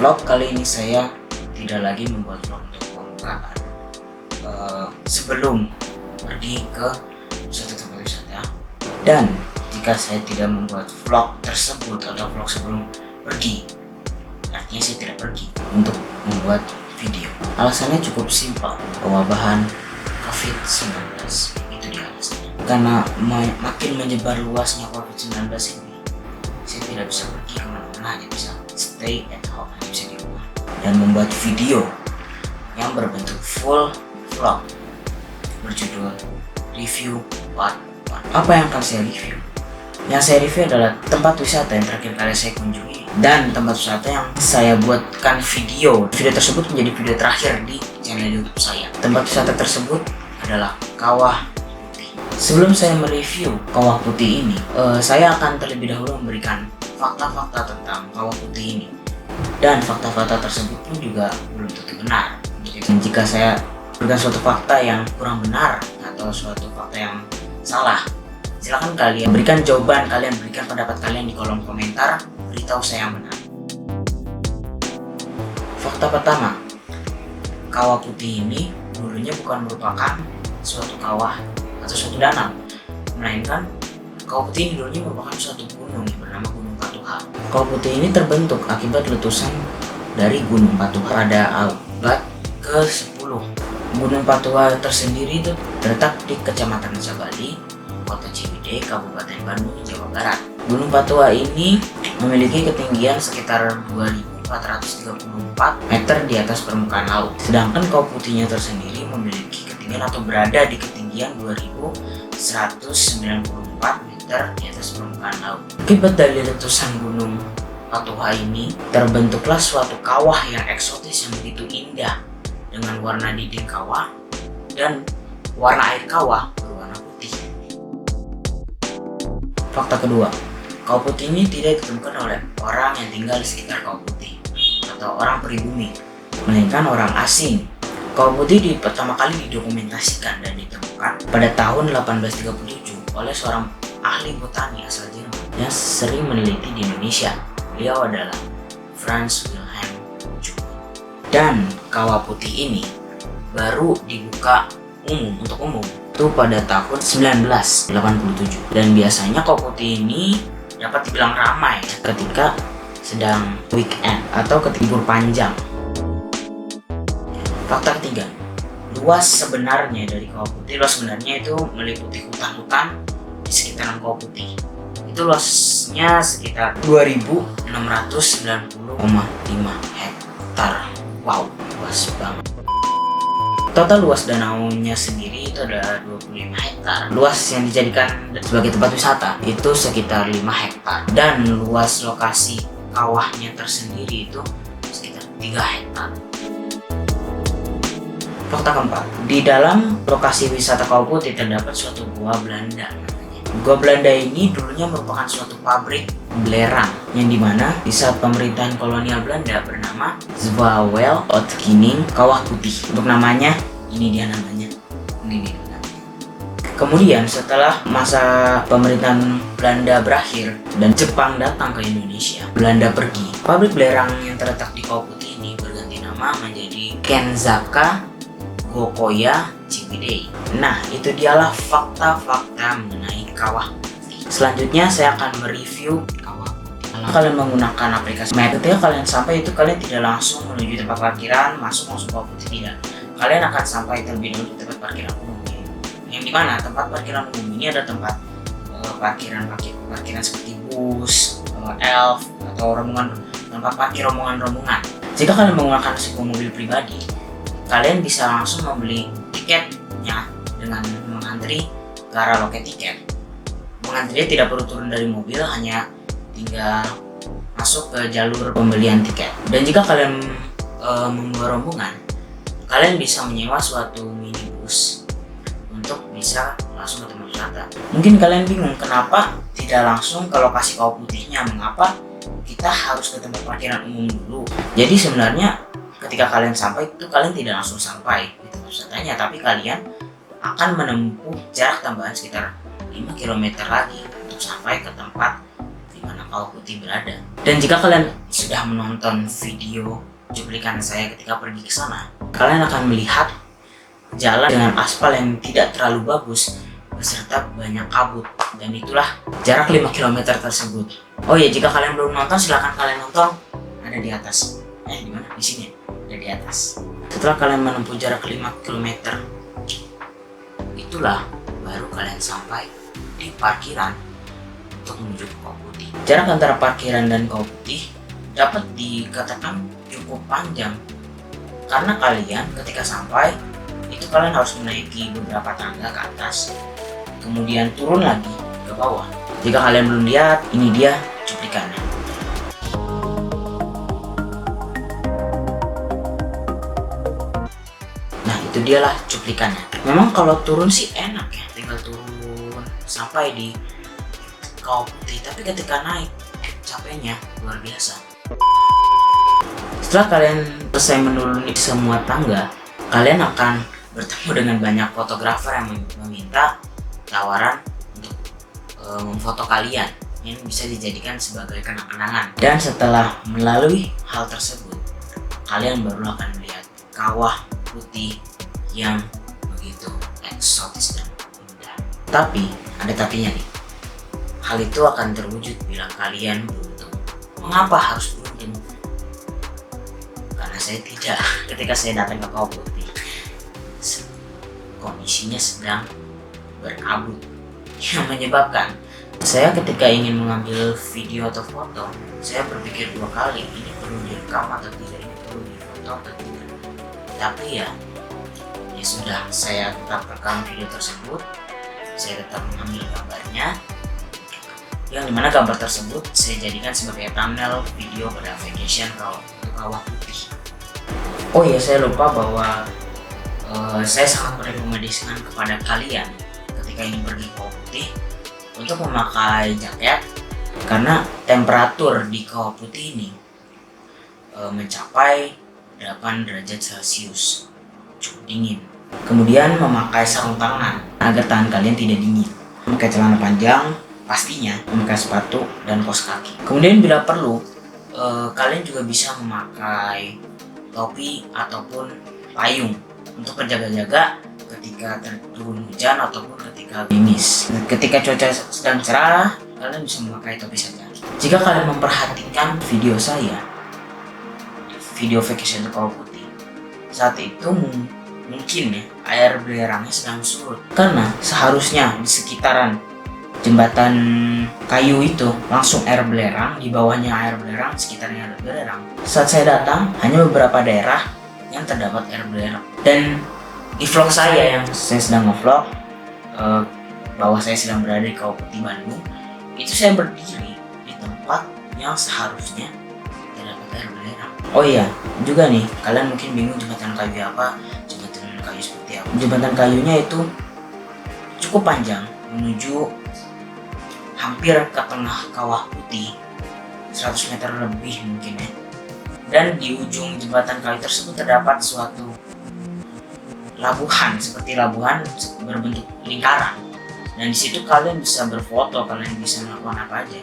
vlog kali ini saya tidak lagi membuat vlog untuk pembukaan. Sebelum pergi ke suatu tempat wisata, dan jika saya tidak membuat vlog tersebut atau vlog sebelum pergi, artinya saya tidak pergi untuk membuat video. Alasannya cukup simpel, pewabahan COVID-19 itu di atasnya. Karena makin menyebar luasnya COVID-19 ini, saya tidak bisa pergi kemana-mana, hanya bisa stay at home, hanya bisa di rumah dan membuat video yang berbentuk full vlog berjudul review part 1. Apa yang akan saya review? Yang saya review adalah tempat wisata yang terakhir kali saya kunjungi dan tempat wisata yang saya buatkan video. Video tersebut menjadi video terakhir di channel YouTube saya. Tempat wisata tersebut adalah Kawah Putih. Sebelum saya mereview Kawah Putih ini, saya akan terlebih dahulu memberikan fakta-fakta tentang Kawah Putih ini. Dan fakta-fakta tersebut pun juga belum tentu benar. Dan jika saya berikan suatu fakta yang kurang benar atau suatu fakta yang salah, silakan kalian berikan jawaban, kalian berikan pendapat kalian di kolom komentar, beritahu saya yang benar. Fakta pertama, Kawah Putih ini dulunya bukan merupakan suatu kawah atau suatu danau, melainkan Kawah Putih ini dulunya merupakan suatu gunung yang bernama Gunung Patuha. Kawah Putih ini terbentuk akibat letusan dari Gunung Patuha pada abad ke-10. Gunung Patuha tersendiri itu terletak di Kecamatan Sabali, Kota Ciwidey, Kabupaten Bandung, Jawa Barat. Gunung Patuha ini memiliki ketinggian sekitar 2.434 meter di atas permukaan laut. Sedangkan Kawah Putihnya tersendiri memiliki ketinggian atau berada di ketinggian 2.194 meter di atas permukaan laut. Akibat dari letusan Gunung Patuha ini, terbentuklah suatu kawah yang eksotis yang begitu indah dengan warna dinding kawah dan warna air kawah berwarna putih. Fakta kedua, Kawah Putih ini tidak ditemukan oleh orang yang tinggal di sekitar Kawah Putih atau orang pribumi, melainkan orang asing. Kawah Putih pertama kali didokumentasikan dan ditemukan pada tahun 1837 oleh seorang ahli botani asal Jerman yang sering meneliti di Indonesia. Beliau adalah Franz Wilhelm Junge. Dan Kawah Putih ini baru dibuka untuk umum itu pada tahun 1987. Dan biasanya Kawah Putih ini dapat dibilang ramai ketika sedang weekend atau ketika libur panjang. Fakta ketiga, luas sebenarnya dari Kawah Putih, luas sebenarnya itu meliputi hutan-hutan di sekitaran Kawah Putih. Itu luasnya sekitar 2.690,5 hektar. Wow, luas banget. Total luas danaunya sendiri itu adalah 25 hektar. Luas yang dijadikan sebagai tempat wisata itu sekitar 5 hektar. Dan luas lokasi kawahnya tersendiri itu sekitar 3 hektar. Fakta keempat, di dalam lokasi wisata Kawah Putih terdapat suatu gua Belanda. Gua Belanda ini dulunya merupakan suatu pabrik belerang yang dimana di saat pemerintahan kolonial Belanda bernama Zwaluwe-Oudtkinning Kawah Putih. Untuk namanya, ini dia namanya. Ini dia namanya. Kemudian setelah masa pemerintahan Belanda berakhir dan Jepang datang ke Indonesia, Belanda pergi. Pabrik belerang yang terletak di Kawah Putih ini berganti nama menjadi Kenzaka Gokoya Ciwidey. Nah, itu dialah fakta-fakta mengenai Kawah Putih. Selanjutnya saya akan mereview Kawah Putih. Kalau kalian menggunakan aplikasi Map, ketika kalian sampai itu kalian tidak langsung menuju tempat parkiran, masuk Kawah Putih, tidak. Kalian akan sampai terlebih dahulu di tempat parkiran umum. Yang dimana tempat parkiran umum ini ada tempat parkiran seperti bus, elf atau tempat parkir rombongan. Jika kalian menggunakan sebuah mobil pribadi, kalian bisa langsung membeli tiketnya dengan mengantri ke arah loket tiket. Mengantrinya tidak perlu turun dari mobil, hanya tinggal masuk ke jalur pembelian tiket. Dan jika kalian membawa rombongan, kalian bisa menyewa suatu minibus untuk bisa langsung ke tempat wisata. Mungkin kalian bingung kenapa tidak langsung ke lokasi Kawah Putihnya, mengapa kita harus ke tempat parkiran umum dulu. Jadi sebenarnya ketika kalian sampai itu kalian tidak langsung sampai di tempat wisatanya, tapi kalian akan menempuh jarak tambahan sekitar 5 km lagi untuk sampai ke tempat mana Kawah Putih berada. Dan jika kalian sudah menonton video cuplikan saya ketika pergi ke sana, kalian akan melihat jalan dengan aspal yang tidak terlalu bagus beserta banyak kabut, dan itulah jarak 5 km tersebut. Oh ya, jika kalian belum nonton silahkan kalian nonton, ada di atas. Di mana? Di sini, ada di atas. Setelah kalian menempuh jarak 5 km, itulah baru kalian sampai di parkiran untuk menuju ke Kawah Putih. Jarak antara parkiran dan Kawah Putih dapat dikatakan cukup panjang, karena kalian ketika sampai itu kalian harus menaiki beberapa tangga ke atas, kemudian turun lagi ke bawah. Jika kalian belum lihat, ini dia cuplikannya. Nah, itu dialah cuplikannya. Memang kalau turun sih enak ya, tinggal turun sampai di Kawah Putih, tapi ketika naik capeknya luar biasa. Setelah kalian selesai menuruni semua tangga, kalian akan bertemu dengan banyak fotografer yang meminta tawaran untuk memfoto kalian yang bisa dijadikan sebagai kenang-kenangan. Dan setelah melalui hal tersebut, kalian baru akan melihat Kawah Putih yang begitu eksotis dan indah. Tapi ada tapinya nih. Hal itu akan terwujud bila kalian beruntung. Mengapa harus beruntung? Karena saya tidak. Ketika saya datang ke Kawah Putih, kondisinya sedang berkabut, yang menyebabkan saya ketika ingin mengambil video atau foto, saya berpikir 2 kali, ini perlu direkam atau tidak, ini perlu difoto atau tidak. Tapi ya sudah, saya tetap rekam video tersebut, saya tetap mengambil gambarnya, yang dimana gambar tersebut saya jadikan sebagai thumbnail video pada vacation Kawah Putih. Oh iya, saya lupa bahwa saya sangat merekomendasikan kepada kalian ketika ingin pergi ke Kawah Putih untuk memakai jaket, karena temperatur di Kawah Putih ini mencapai 8 derajat Celcius, cukup dingin. Kemudian memakai sarung tangan agar tangan kalian tidak dingin, memakai celana panjang pastinya, memakai sepatu dan kaos kaki. Kemudian bila perlu kalian juga bisa memakai topi ataupun payung untuk berjaga-jaga ketika turun hujan ataupun ketika gerimis. Ketika cuaca sedang cerah, kalian bisa memakai topi saja. Jika kalian memperhatikan video saya, video vacation ke Kawah Putih, saat itu mungkin ya air belerangnya sedang surut, karena seharusnya di sekitaran jembatan kayu itu langsung air belerang, di bawahnya air belerang, sekitarnya air belerang. Saat saya datang, hanya beberapa daerah yang terdapat air belerang. Dan di vlog saya yang saya sedang nge-vlog bahwa saya sedang berada di Kawah Putih Bandung, itu saya berdiri di tempat yang seharusnya terdapat air belerang. Oh iya, juga nih, kalian mungkin bingung jembatan kayu apa, jembatan kayu seperti apa. Jembatan kayunya itu cukup panjang, menuju hampir ke tengah Kawah Putih, 100 meter lebih mungkin ya. Dan di ujung jembatan kayu tersebut terdapat suatu labuhan, seperti labuhan berbentuk lingkaran. Dan di situ kalian bisa berfoto, kalian bisa melakukan apa aja.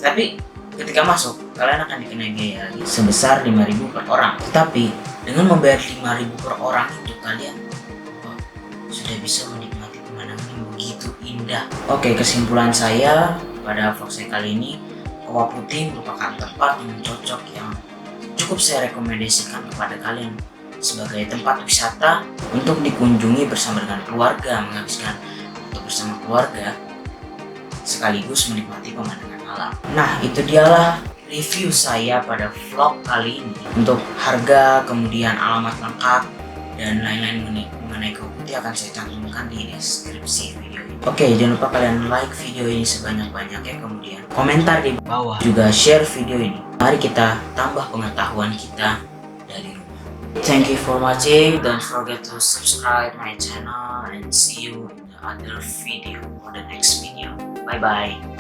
Tapi ketika masuk, kalian akan dikenai biaya sebesar 5.000 per orang. Tapi dengan membayar 5.000 per orang itu, kalian sudah bisa menikmati pemandangan yang begitu indah. Oke, kesimpulan saya pada vlog saya kali ini, Kawah Putih merupakan tempat yang cocok, yang cukup saya rekomendasikan kepada kalian sebagai tempat wisata untuk dikunjungi bersama dengan keluarga, menghabiskan waktu bersama keluarga sekaligus menikmati pemandangan alam. Nah, itu dialah review saya pada vlog kali ini. Untuk harga, kemudian alamat lengkap dan lain-lain mengenai Kawah Putih akan saya cantumkan di deskripsi video ini. Oke, jangan lupa kalian like video ini sebanyak-banyaknya, kemudian komentar di bawah, juga share video ini. Mari kita tambah pengetahuan kita dari rumah. Thank you for watching. Don't forget to subscribe my channel and see you in the other video or the next video. Bye bye.